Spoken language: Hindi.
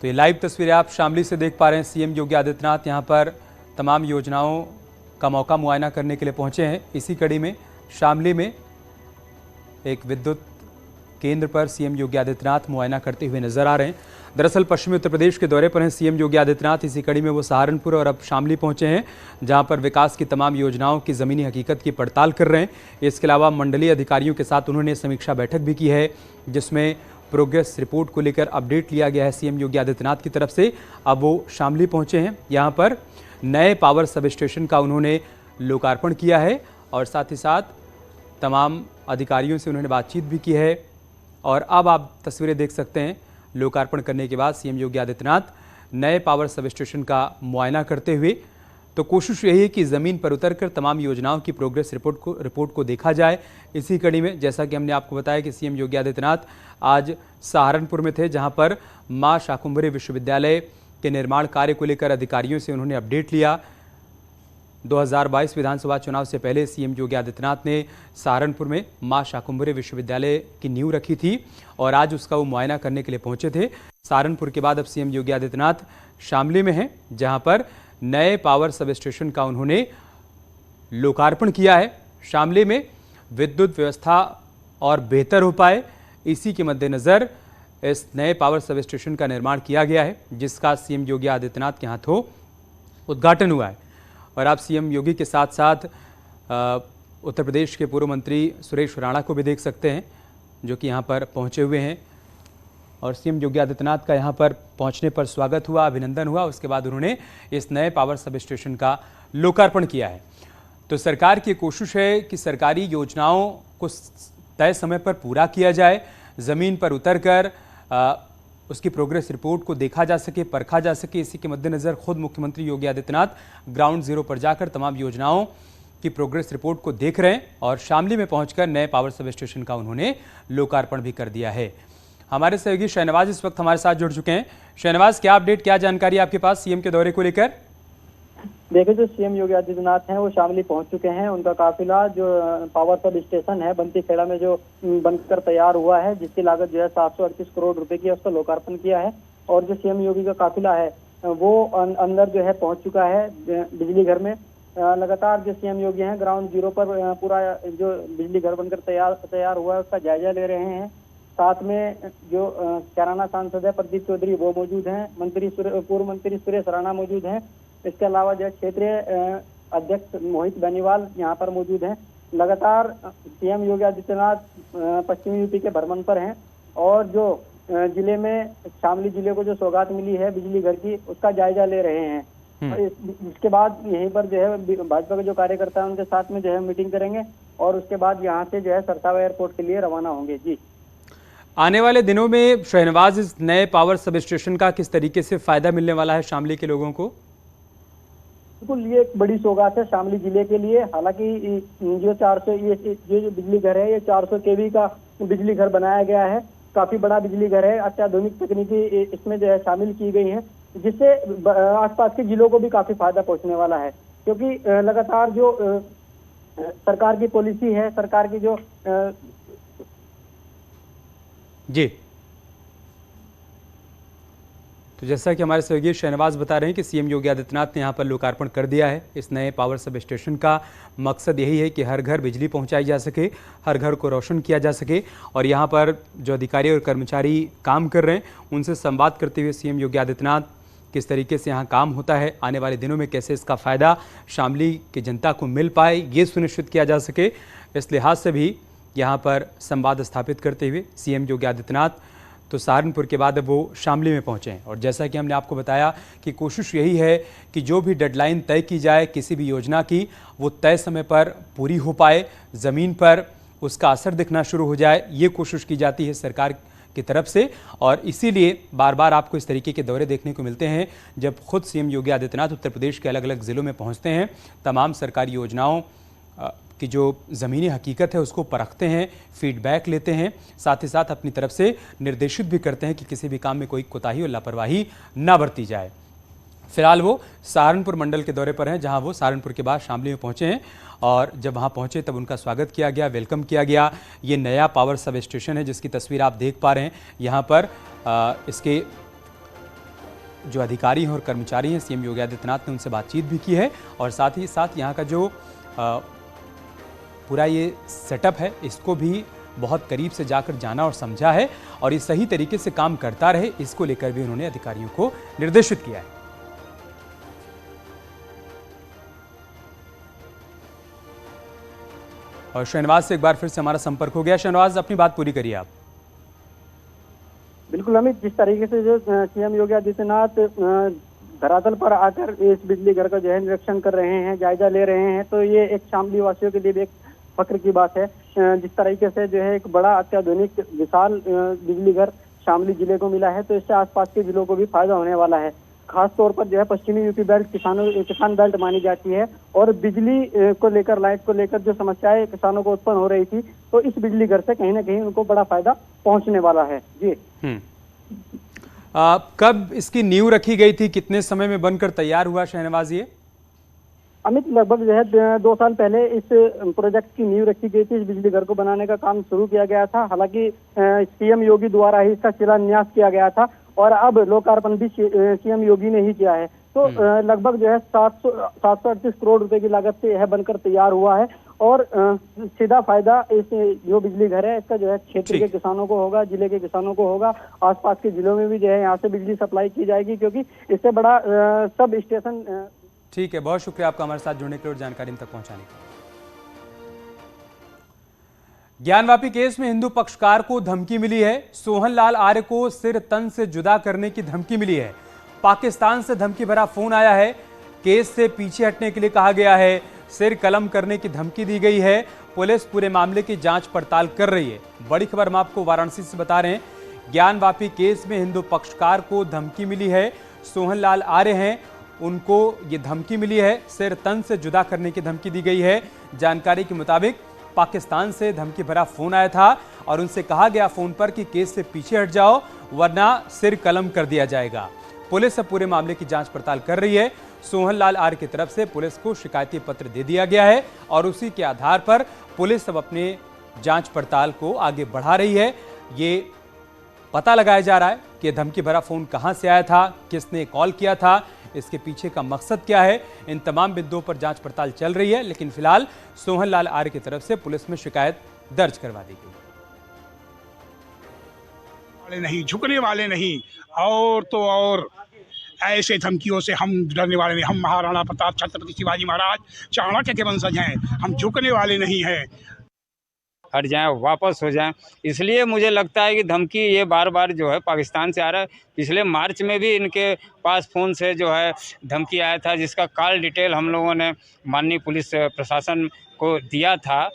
तो ये लाइव तस्वीरें आप शामली से देख पा रहे हैं। सीएम योगी आदित्यनाथ यहां पर तमाम योजनाओं का मौका मुआयना करने के लिए पहुंचे हैं। इसी कड़ी में शामली में एक विद्युत केंद्र पर सीएम योगी आदित्यनाथ मुआयना करते हुए नजर आ रहे हैं। दरअसल पश्चिमी उत्तर प्रदेश के दौरे पर हैं सीएम योगी आदित्यनाथ। इसी कड़ी में वो सहारनपुर और अब शामली पहुंचे हैं, जहां पर विकास की तमाम योजनाओं की ज़मीनी हकीकत की पड़ताल कर रहे हैं। इसके अलावा मंडलीय अधिकारियों के साथ उन्होंने समीक्षा बैठक भी की है, जिसमें प्रोग्रेस रिपोर्ट को लेकर अपडेट लिया गया है सीएम योगी आदित्यनाथ की तरफ से। अब वो शामली पहुंचे हैं, यहाँ पर नए पावर सब स्टेशन का उन्होंने लोकार्पण किया है और साथ ही साथ तमाम अधिकारियों से उन्होंने बातचीत भी की है। और अब आप तस्वीरें देख सकते हैं, लोकार्पण करने के बाद सीएम योगी आदित्यनाथ नए पावर सब स्टेशन का मुआयना करते हुए। तो कोशिश यही है कि ज़मीन पर उतरकर तमाम योजनाओं की प्रोग्रेस रिपोर्ट को देखा जाए। इसी कड़ी में जैसा कि हमने आपको बताया कि सीएम योगी आदित्यनाथ आज सहारनपुर में थे, जहां पर मां शाकुंभरी विश्वविद्यालय के निर्माण कार्य को लेकर अधिकारियों से उन्होंने अपडेट लिया। 2022 विधानसभा चुनाव से पहले सीएम योगी आदित्यनाथ ने सहारनपुर में मां शाकुंभरी विश्वविद्यालय की नींव रखी थी और आज उसका वो मुआयना करने के लिए पहुंचे थे। सहारनपुर के बाद अब सीएम योगी आदित्यनाथ शामली में हैं, जहां पर नए पावर सब स्टेशन का उन्होंने लोकार्पण किया है। शामली में विद्युत व्यवस्था और बेहतर हो पाए, इसी के मद्देनजर इस नए पावर सब स्टेशन का निर्माण किया गया है, जिसका सीएम योगी आदित्यनाथ के हाथों उद्घाटन हुआ है। और आप सीएम योगी के साथ साथ उत्तर प्रदेश के पूर्व मंत्री सुरेश राणा को भी देख सकते हैं, जो कि यहाँ पर पहुँचे हुए हैं। और सीएम योगी आदित्यनाथ का यहाँ पर पहुँचने पर स्वागत हुआ, अभिनंदन हुआ। उसके बाद उन्होंने इस नए पावर सब स्टेशन का लोकार्पण किया है। तो सरकार की कोशिश है कि सरकारी योजनाओं को तय समय पर पूरा किया जाए, ज़मीन पर उतरकर उसकी प्रोग्रेस रिपोर्ट को देखा जा सके, परखा जा सके। इसी के मद्देनज़र खुद मुख्यमंत्री योगी आदित्यनाथ ग्राउंड जीरो पर जाकर तमाम योजनाओं की प्रोग्रेस रिपोर्ट को देख रहे हैं और शामली में पहुंचकर नए पावर सब स्टेशन का उन्होंने लोकार्पण भी कर दिया है। हमारे सहयोगी शहनवाज इस वक्त हमारे साथ जुड़ चुके हैं। शहनवाज, क्या अपडेट, क्या जानकारी आपके पास सीएम के दौरे को लेकर? देखिए, जो सीएम योगी आदित्यनाथ हैं वो शामली पहुंच चुके हैं। उनका काफिला जो पावर सब स्टेशन है बंती खेड़ा में जो बनकर तैयार हुआ है, जिसकी लागत जो है 738 करोड़ रुपए की है, उसका लोकार्पण किया है। और जो सीएम योगी का काफिला है वो अंदर जो है पहुंच चुका है बिजली घर में। लगातार जो सीएम योगी हैं ग्राउंड जीरो पर पूरा जो बिजली घर बनकर तैयार हुआ है उसका जायजा ले रहे हैं। साथ में जो कैराना सांसद है प्रदीप चौधरी वो मौजूद हैं, पूर्व मंत्री सुरेश राणा मौजूद हैं। इसके अलावा जो क्षेत्रीय अध्यक्ष मोहित बेनीवाल यहाँ पर मौजूद हैं। लगातार सीएम योगी आदित्यनाथ पश्चिमी यूपी के भ्रमण पर हैं और जो जिले में शामली जिले को जो सौगात मिली है बिजली घर की, उसका जायजा ले रहे हैं। इसके बाद यहीं पर जो है भाजपा के जो कार्यकर्ता हैं उनके साथ में जो है मीटिंग करेंगे और उसके बाद यहाँ से जो है सरसावा एयरपोर्ट के लिए रवाना होंगे। जी, आने वाले दिनों में शहनवाज इस नए पावर सब स्टेशन का किस तरीके से फायदा मिलने वाला है शामली के लोगों को? बिल्कुल, ये एक बड़ी सौगात है शामली जिले के लिए। हालांकि जो 400 ये जो बिजली घर है ये 400 केवी का बिजली घर बनाया गया है। काफी बड़ा बिजली घर है, अत्याधुनिक तकनीकी इसमें जो है शामिल की गई है, जिससे आसपास के जिलों को भी काफी फायदा पहुंचने वाला है। क्योंकि लगातार जो सरकार की पॉलिसी है, सरकार की जो जी, तो जैसा कि हमारे सहयोगी शहनवाज बता रहे हैं कि सीएम योगी आदित्यनाथ ने यहाँ पर लोकार्पण कर दिया है इस नए पावर सब स्टेशन का। मकसद यही है कि हर घर बिजली पहुँचाई जा सके, हर घर को रोशन किया जा सके। और यहाँ पर जो अधिकारी और कर्मचारी काम कर रहे हैं उनसे संवाद करते हुए सीएम योगी आदित्यनाथ किस तरीके से यहाँ काम होता है, आने वाले दिनों में कैसे इसका फ़ायदा शामली की जनता को मिल पाए, ये सुनिश्चित किया जा सके, इस लिहाज से भी यहाँ पर संवाद स्थापित करते हुए सीएम योगी आदित्यनाथ तो सहारनपुर के बाद अब वो शामली में पहुँचे हैं। और जैसा कि हमने आपको बताया कि कोशिश यही है कि जो भी डेडलाइन तय की जाए किसी भी योजना की, वो तय समय पर पूरी हो पाए, ज़मीन पर उसका असर दिखना शुरू हो जाए, ये कोशिश की जाती है सरकार की तरफ से। और इसीलिए बार बार आपको इस तरीके के दौरे देखने को मिलते हैं, जब खुद सीएम योगी आदित्यनाथ उत्तर प्रदेश के अलग अलग ज़िलों में पहुँचते हैं, तमाम सरकारी योजनाओं की जो ज़मीनी हकीकत है उसको परखते हैं, फीडबैक लेते हैं, साथ ही साथ अपनी तरफ से निर्देशित भी करते हैं कि किसी भी काम में कोई कोताही और लापरवाही ना बरती जाए। फिलहाल वो सहारनपुर मंडल के दौरे पर हैं, जहां वो सहारनपुर के बाद शामली में पहुंचे हैं और जब वहां पहुंचे तब उनका स्वागत किया गया, वेलकम किया गया। ये नया पावर सब स्टेशन है जिसकी तस्वीर आप देख पा रहे हैं। यहाँ पर इसके जो अधिकारी हैं और कर्मचारी हैं, सीएम योगी आदित्यनाथ ने उनसे बातचीत भी की है और साथ ही साथ यहाँ का जो पूरा ये सेटअप है इसको भी बहुत करीब से जाकर जाना और समझा है और ये सही तरीके से काम करता रहे, इसको लेकर भी उन्होंने अधिकारियों को निर्देशित किया है। और शहनवाज से एक बार फिर से हमारा संपर्क हो गया। शहनवाज, अपनी बात पूरी करिए आप। बिल्कुल अमित, जिस तरीके से जो सीएम योगी आदित्यनाथ धरातल पर आकर इस बिजली घर का जो है निरीक्षण कर रहे हैं, जायजा ले रहे हैं, तो ये एक शामली वासियों के लिए भी एक फक्र की बात है। जिस तरीके से जो है एक बड़ा अत्याधुनिक विशाल बिजली घर शामली जिले को मिला है, तो इससे आसपास के जिलों को भी फायदा होने वाला है। खास तौर पर जो है पश्चिमी यूपी बेल्ट किसान बेल्ट मानी जाती है और बिजली को लेकर, लाइट को लेकर जो समस्याएं किसानों को उत्पन्न हो रही थी, तो इस बिजली घर से कहीं ना कहीं उनको बड़ा फायदा पहुंचने वाला है। जी, कब इसकी नींव रखी गई थी, कितने समय में बनकर तैयार हुआ शहनवाज ये? अमित, लगभग जो है 2 साल पहले इस प्रोजेक्ट की नींव रखी गई थी। इस बिजली घर को बनाने का काम शुरू किया गया था। हालांकि सीएम योगी द्वारा ही इसका शिलान्यास किया गया था और अब लोकार्पण भी सीएम योगी ने ही किया है। तो लगभग जो है 738 करोड़ रुपए की लागत से यह बनकर तैयार हुआ है और सीधा फायदा इस जो बिजली घर है इसका जो है क्षेत्र के किसानों को होगा, जिले के किसानों को होगा। आसपास के जिलों में भी जो है यहाँ से बिजली सप्लाई की जाएगी, क्योंकि इससे बड़ा सब स्टेशन। ठीक है, बहुत शुक्रिया आपका हमारे साथ जुड़ने के लिए और जानकारी हम तक पहुंचाने के लिए। ज्ञानवापी केस में हिंदू पक्षकार को धमकी मिली है। सोहन लाल आर्य को सिर तन से जुदा करने की धमकी मिली है। पाकिस्तान से धमकी भरा फोन आया है। केस से पीछे हटने के लिए कहा गया है। सिर कलम करने की धमकी दी गई है। पुलिस पूरे मामले की जांच पड़ताल कर रही है। बड़ी खबर हम आपको वाराणसी से बता रहे हैं। ज्ञानवापी केस में हिंदू पक्षकार को धमकी मिली है। सोहन लाल आर्य हैं, उनको ये धमकी मिली है। सिर तन से जुदा करने की धमकी दी गई है। जानकारी के मुताबिक पाकिस्तान से धमकी भरा फोन आया था और उनसे कहा गया फोन पर कि केस से पीछे हट जाओ वरना सिर कलम कर दिया जाएगा। पुलिस अब पूरे मामले की जांच पड़ताल कर रही है। सोहन लाल आर्य की तरफ से पुलिस को शिकायती पत्र दे दिया गया है और उसी के आधार पर पुलिस अब अपने जांच पड़ताल को आगे बढ़ा रही है। ये पता लगाया जा रहा है कि धमकी भरा फोन कहां से आया था, किसने कॉल किया था, इसके पीछे का मकसद क्या है। इन तमाम बिंदुओं पर जांच पड़ताल चल रही है, लेकिन फिलहाल सोहन लाल आर्य की तरफ से पुलिस में शिकायत दर्ज करवा दी गई। नहीं, झुकने वाले नहीं, और तो और ऐसे धमकियों से हम डरने वाले नहीं। हम महाराणा प्रताप, छत्रपति शिवाजी महाराज, चाणक्य के वंशज हैं। हम झुकने वाले नहीं हैं। हट जाएं, वापस हो जाएं। इसलिए मुझे लगता है कि धमकी ये बार बार जो है पाकिस्तान से आ रहा है। पिछले मार्च में भी इनके पास फ़ोन से जो है धमकी आया था, जिसका कॉल डिटेल हम लोगों ने माननीय पुलिस प्रशासन को दिया था